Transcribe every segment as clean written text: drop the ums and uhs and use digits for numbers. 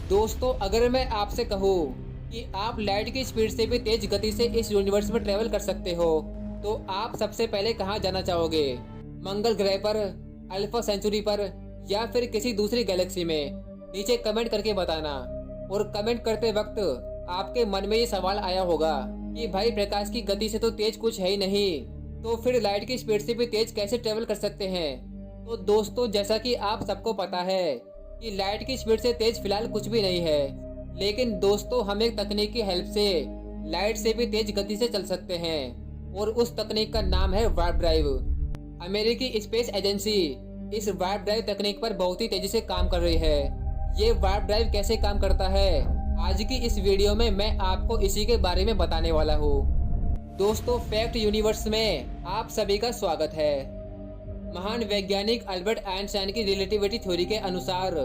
दोस्तों, अगर मैं आपसे कहूँ कि आप लाइट की स्पीड से भी तेज गति से इस यूनिवर्स में ट्रेवल कर सकते हो, तो आप सबसे पहले कहाँ जाना चाहोगे? मंगल ग्रह पर, अल्फा सेंचुरी पर, या फिर किसी दूसरी गैलेक्सी में? नीचे कमेंट करके बताना। और कमेंट करते वक्त आपके मन में ये सवाल आया होगा कि भाई प्रकाश की गति से तो तेज कुछ है ही नहीं, तो फिर लाइट की स्पीड से भी तेज कैसे ट्रेवल कर सकते हैं? तो दोस्तों, जैसा कि आप सबको पता है कि लाइट की स्पीड से तेज फिलहाल कुछ भी नहीं है, लेकिन दोस्तों हम एक तकनीक की हेल्प से लाइट से भी तेज गति से चल सकते हैं, और उस तकनीक का नाम है वार्प ड्राइव। अमेरिकी स्पेस एजेंसी इस वार्प ड्राइव तकनीक पर बहुत ही तेजी से काम कर रही है। ये वार्प ड्राइव कैसे काम करता है, आज की इस वीडियो में मैं आपको इसी के बारे में बताने वाला हूँ। दोस्तों, फैक्ट यूनिवर्स में आप सभी का स्वागत है। महान वैज्ञानिक अल्बर्ट आइंस्टाइन की रिलेटिविटी थ्योरी के अनुसार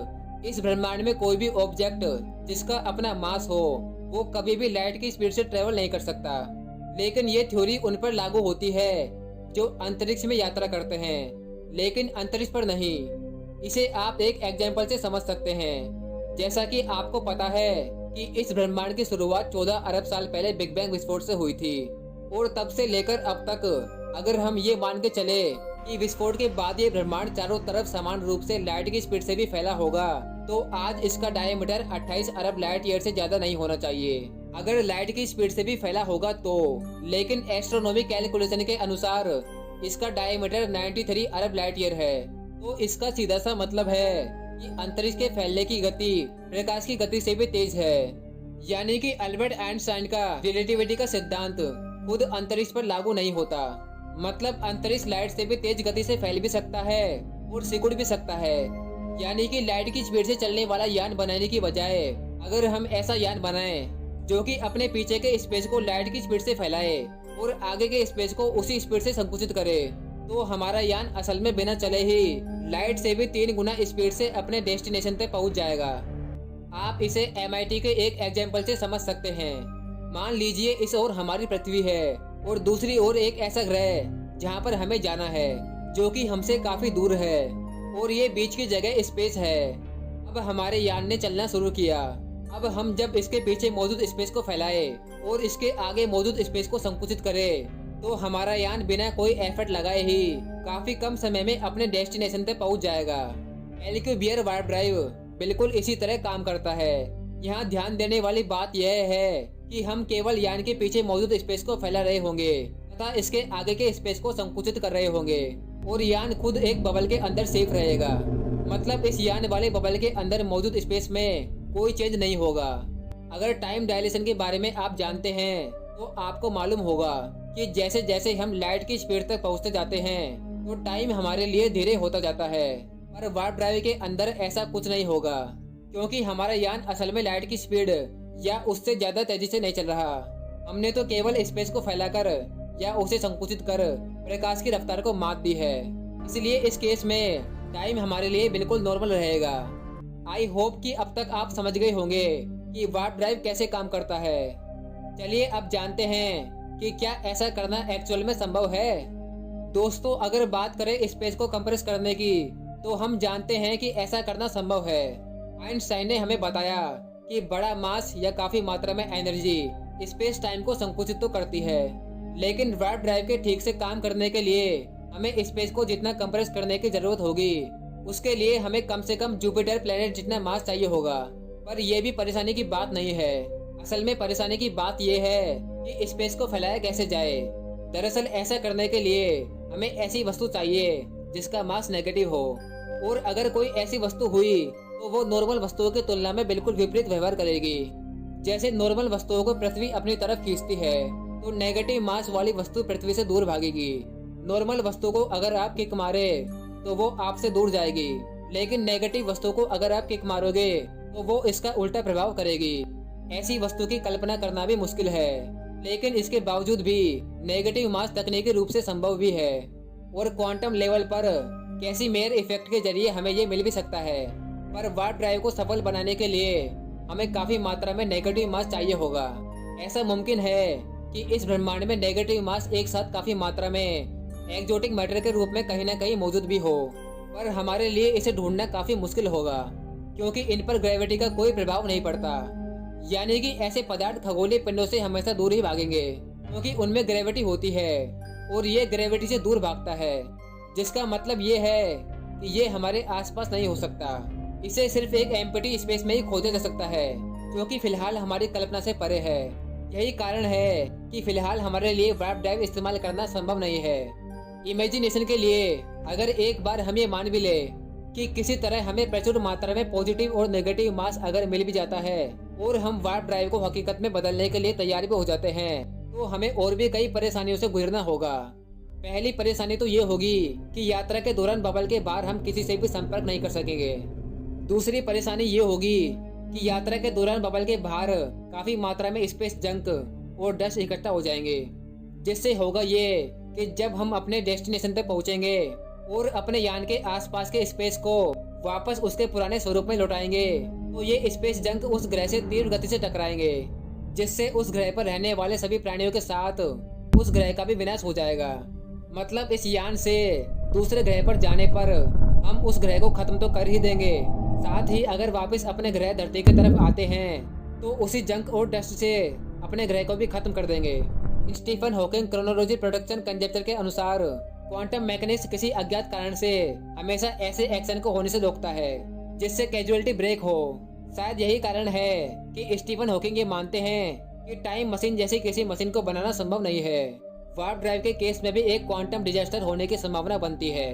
इस ब्रह्मांड में कोई भी ऑब्जेक्ट जिसका अपना मास हो वो कभी भी लाइट की स्पीड से ट्रेवल नहीं कर सकता। लेकिन ये थ्योरी उन पर लागू होती है जो अंतरिक्ष में यात्रा करते हैं, लेकिन अंतरिक्ष पर नहीं। इसे आप एक एग्जाम्पल से समझ सकते हैं। जैसा कि आपको पता है कि इस ब्रह्मांड की शुरुआत 14 अरब साल पहले बिग बैंग विस्फोट से हुई थी, और तब से लेकर अब तक अगर हम ये मान के चले कि विस्फोट के बाद ये ब्रह्मांड चारों तरफ समान रूप से लाइट की स्पीड से भी फैला होगा, तो आज इसका डायमीटर 28 अरब लाइट ईयर से ज्यादा नहीं होना चाहिए। अगर लाइट की स्पीड से भी फैला होगा तो, लेकिन एस्ट्रोनॉमी कैलकुलेशन के अनुसार इसका डायमीटर 93 अरब लाइट ईयर है। तो इसका सीधा सा मतलब है कि अंतरिक्ष के फैलने की गति प्रकाश की गति से भी तेज है। यानी कि अल्बर्ट आइंस्टाइन का रिलेटिविटी का सिद्धांत खुद अंतरिक्ष पर लागू नहीं होता। मतलब अंतरिक्ष लाइट से भी तेज गति से फैल भी सकता है और सिकुड़ भी सकता है। यानी कि लाइट की स्पीड से चलने वाला यान बनाने की बजाय अगर हम ऐसा यान बनाएं जो कि अपने पीछे के स्पेस को लाइट की स्पीड से फैलाए और आगे के स्पेस को उसी स्पीड से संकुचित करे, तो हमारा यान असल में बिना चले ही लाइट से भी 3 गुना स्पीड से अपने डेस्टिनेशन पे पहुंच जाएगा। आप इसे MIT के एक एग्जाम्पल से समझ सकते हैं। मान लीजिए इस ओर हमारी पृथ्वी है और दूसरी ओर एक ऐसा ग्रह जहाँ पर हमें जाना है जो कि हमसे काफी दूर है, और ये बीच की जगह स्पेस है। अब हमारे यान ने चलना शुरू किया। अब हम जब इसके पीछे मौजूद स्पेस को फैलाए और इसके आगे मौजूद स्पेस को संकुचित करें, तो हमारा यान बिना कोई एफर्ट लगाए ही काफी कम समय में अपने डेस्टिनेशन पे पहुंच जाएगा। एल्क्यूबियर वार्प ड्राइव बिल्कुल इसी तरह काम करता है। यहाँ ध्यान देने वाली बात यह है कि हम केवल यान के पीछे मौजूद स्पेस को फैला रहे होंगे तथा इसके आगे के स्पेस को संकुचित कर रहे होंगे, और यान खुद एक बबल के अंदर सेफ रहेगा। मतलब इस यान वाले बबल के अंदर मौजूद स्पेस में कोई चेंज नहीं होगा। अगर टाइम डायलेशन के बारे में आप जानते हैं तो आपको मालूम होगा कि जैसे जैसे हम लाइट की स्पीड तक पहुंचते जाते हैं तो टाइम हमारे लिए धीरे होता जाता है। पर वार्प ड्राइव के अंदर ऐसा कुछ नहीं होगा, क्योंकि हमारा यान असल में लाइट की स्पीड या उससे ज्यादा तेजी से नहीं चल रहा। हमने तो केवल स्पेस को फैलाकर या उसे संकुचित कर प्रकाश की रफ्तार को मात दी है। इसलिए इस केस में टाइम हमारे लिए बिल्कुल नॉर्मल रहेगा। आई होप कि अब तक आप समझ गए होंगे कि वार्प ड्राइव कैसे काम करता है। चलिए अब जानते हैं कि क्या ऐसा करना एक्चुअल में संभव है। दोस्तों, अगर बात करें स्पेस को कंप्रेस करने की, तो हम जानते हैं कि ऐसा करना संभव है। आइंस्टाइन ने हमें बताया कि बड़ा मास या काफी मात्रा में एनर्जी स्पेस टाइम को संकुचित तो करती है, लेकिन वार्प ड्राइव के ठीक से काम करने के लिए हमें स्पेस को जितना कंप्रेस करने की जरूरत होगी, उसके लिए हमें कम से कम जुपिटर प्लेनेट जितना मास चाहिए होगा। पर यह भी परेशानी की बात नहीं है। असल में परेशानी की बात यह है कि स्पेस को फैलाया कैसे जाए। दरअसल ऐसा करने के लिए हमें ऐसी वस्तु चाहिए जिसका मास नेगेटिव हो, और अगर कोई ऐसी वस्तु हुई तो वो नॉर्मल वस्तुओं की तुलना में बिल्कुल विपरीत व्यवहार करेगी। जैसे नॉर्मल वस्तुओं को पृथ्वी अपनी तरफ खींचती है, तो नेगेटिव मास वाली वस्तु पृथ्वी से दूर भागेगी। नॉर्मल वस्तु को अगर आप किक मारे तो वो आपसे दूर जाएगी, लेकिन नेगेटिव वस्तु को अगर आप किक मारोगे तो वो इसका उल्टा प्रभाव करेगी। ऐसी वस्तु की कल्पना करना भी मुश्किल है, लेकिन इसके बावजूद भी नेगेटिव मास तकनीकी रूप से संभव भी है, और क्वांटम लेवल पर कैसीमेर इफेक्ट के जरिए हमें ये मिल भी सकता है। पर वार्प ड्राइव को सफल बनाने के लिए हमें काफी मात्रा में नेगेटिव मास चाहिए होगा। ऐसा मुमकिन है कि इस ब्रह्मांड में नेगेटिव मास एक साथ काफी मात्रा में एक्जोटिक मैटर के रूप में कहीं न कहीं मौजूद भी हो, पर हमारे लिए इसे ढूंढना काफी मुश्किल होगा, क्योंकि इन पर ग्रेविटी का कोई प्रभाव नहीं पड़ता। यानी कि ऐसे पदार्थ खगोलीय पिंडों से हमेशा दूर ही भागेंगे, क्योंकि उनमें ग्रेविटी होती है और ये ग्रेविटी से दूर भागता है, जिसका मतलब ये है कि ये हमारे आसपास नहीं हो सकता। इसे सिर्फ एक एम्प्टी स्पेस में ही खोजा जा सकता है, जो कि फिलहाल हमारी कल्पना से परे है। यही कारण है कि फिलहाल हमारे लिए वार्प ड्राइव इस्तेमाल करना संभव नहीं है। इमेजिनेशन के लिए अगर एक बार हम ये मान भी ले कि किसी तरह हमें प्रचुर मात्रा में पॉजिटिव और नेगेटिव मास अगर मिल भी जाता है और हम वार्प ड्राइव को हकीकत में बदलने के लिए तैयार भी हो जाते हैं, तो हमें और भी कई परेशानियों से गुजरना होगा। पहली परेशानी तो ये होगी कि यात्रा के दौरान बबल के बाहर हम किसी से भी संपर्क नहीं कर सकेंगे। दूसरी परेशानी ये होगी कि यात्रा के दौरान बबल के बाहर काफी मात्रा में स्पेस जंक और डस्ट इकट्ठा हो जाएंगे, जिससे होगा ये कि जब हम अपने डेस्टिनेशन तक पहुंचेंगे और अपने यान के आसपास के स्पेस को वापस उसके पुराने स्वरूप में लौटाएंगे, तो ये स्पेस जंक उस ग्रह से तीव्र गति से टकराएंगे, जिससे उस ग्रह पर रहने वाले सभी प्राणियों के साथ उस ग्रह का भी विनाश हो जाएगा। मतलब इस यान से दूसरे ग्रह पर जाने पर हम उस ग्रह को खत्म तो कर ही देंगे, साथ ही अगर वापस अपने ग्रह धरती की तरफ आते हैं तो उसी जंक और डस्ट से अपने ग्रह को भी खत्म कर देंगे। Stephen Hawking chronology production conjecture के अनुसार क्वांटम मैकेनिक्स किसी अज्ञात कारण से हमेशा ऐसे एक्शन को होने से रोकता है जिससे कैजुअलिटी ब्रेक हो। शायद यही कारण है कि स्टीफन हॉकिंग ये मानते हैं कि टाइम मशीन जैसी किसी मशीन को बनाना संभव नहीं है। वार्प ड्राइव के केस में भी एक क्वांटम डिजास्टर होने की संभावना बनती है।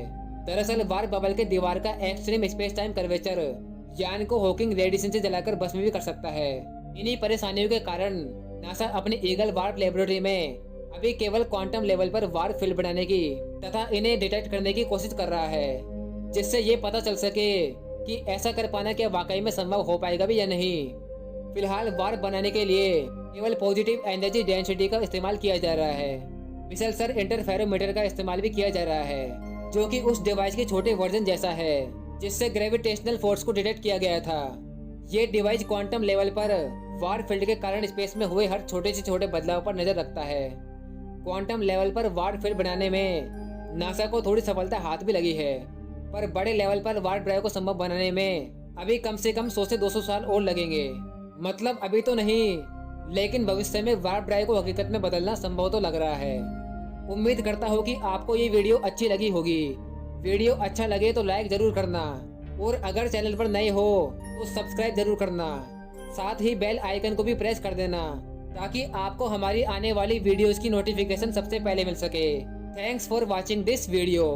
दरअसल वार्प बबल के दीवार का एक्सट्रीम स्पेस टाइम कर्वेचर यान को हॉकिंग रेडिएशन से जलाकर भस्म भी कर सकता है। इन्हीं परेशानियों के कारण नासा अपनी ईगल वार्प लेबोरेटरी में अभी केवल क्वांटम लेवल पर वार्प फील्ड बनाने की तथा इन्हें डिटेक्ट करने की कोशिश कर रहा है, जिससे ये पता चल सके कि ऐसा कर पाना क्या वाकई में संभव हो पाएगा भी या नहीं। फिलहाल वार्प बनाने के लिए केवल पॉजिटिव एनर्जी डेंसिटी का इस्तेमाल किया जा रहा है। मिसेल्सर इंटरफेरोमीटर का इस्तेमाल भी किया जा रहा है, जो कि उस डिवाइस के छोटे वर्जन जैसा है जिससे ग्रेविटेशनल फोर्स को डिटेक्ट किया गया था। ये डिवाइस क्वांटम लेवल पर वार्प फील्ड के कारण स्पेस में हुए हर छोटे से छोटे बदलाव पर नजर रखता है। क्वांटम लेवल पर वार्प फील्ड बनाने में नासा को थोड़ी सफलता हाथ भी लगी है, पर बड़े लेवल पर वार्प ड्राइव को संभव बनाने में अभी कम से कम 100 से 200 साल और लगेंगे। मतलब अभी तो नहीं, लेकिन भविष्य में वार्प ड्राइव को हकीकत में बदलना संभव तो लग रहा है। उम्मीद करता हूँ कि आपको ये वीडियो अच्छी लगी होगी। वीडियो अच्छा लगे तो लाइक जरूर करना और अगर चैनल पर नए हो तो सब्सक्राइब जरूर करना। साथ ही बेल आइकन को भी प्रेस कर देना ताकि आपको हमारी आने वाली वीडियोस की नोटिफिकेशन सबसे पहले मिल सके। Thanks for watching this video.